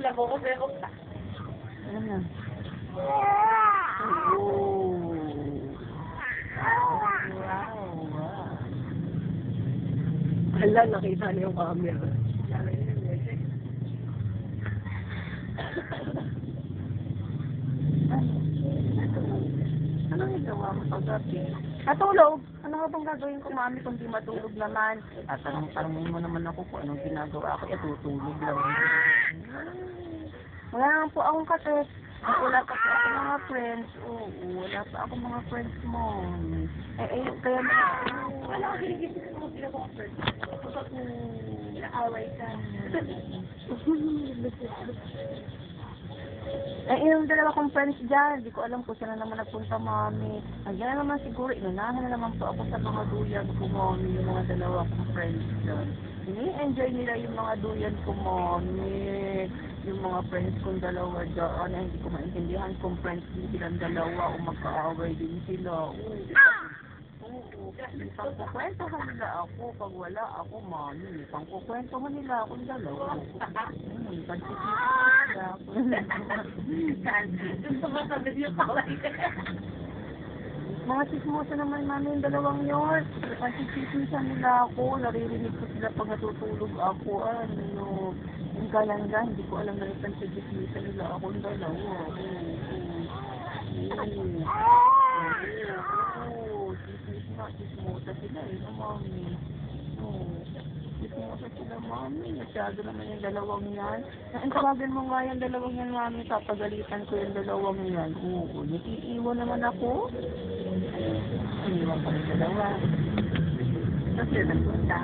labo ko, pero ka. Ano na? Hala, nakita niyo yung camera. Ano nagawa mo paggabi? Natulog? Ano nga bang gagawin ko, mami, kung di matulog naman? At tanong mo naman ako kung anong ginagawa ko, tutulog lang. Wala naman po akong kates. Wala pa po ako mga friends. Oo, wala pa ako mga friends mo. Kaya Wala ko ginigil mo sila mga friends. Kapag naaway ka. yung dalawa kong friends dyan, di ko alam kung saan na naman nagpunta, mami. Nandiyan na naman siguro, inunahan na naman po ako sa mga duyan ko, mami, yung mga dalawa kong friends dyan. Ini-enjoy nila yung mga duyan ko, mami. Yung mga friends kong dalawa dyan, hindi ko maintindihan kung friends din silang dalawa o magkaaway din sila. Pangkukwentahan nila ako pag wala ako, mami. Pangkukwentahan nila akong dalawa. Pagkikita nila ako. Gusto mo sabihin yung paway. Mga sismosa naman, mami, yung dalawang yun. Pagkikita nila ako, naririnig ko sila pag natutulog ako. Ano, yung kalangga, hindi ko alam na ipagkikita nila akong dalawa. Sismosa sila mami. Sismosa sila, mami. Masyado naman yung dalawang yan. Tawagan mo nga yung dalawang yan, mami. Papagalitan ko yung dalawang yan. Oo, nag-iiwan naman ako. Iniwan pa yung dalawa. Kasi nagpunta.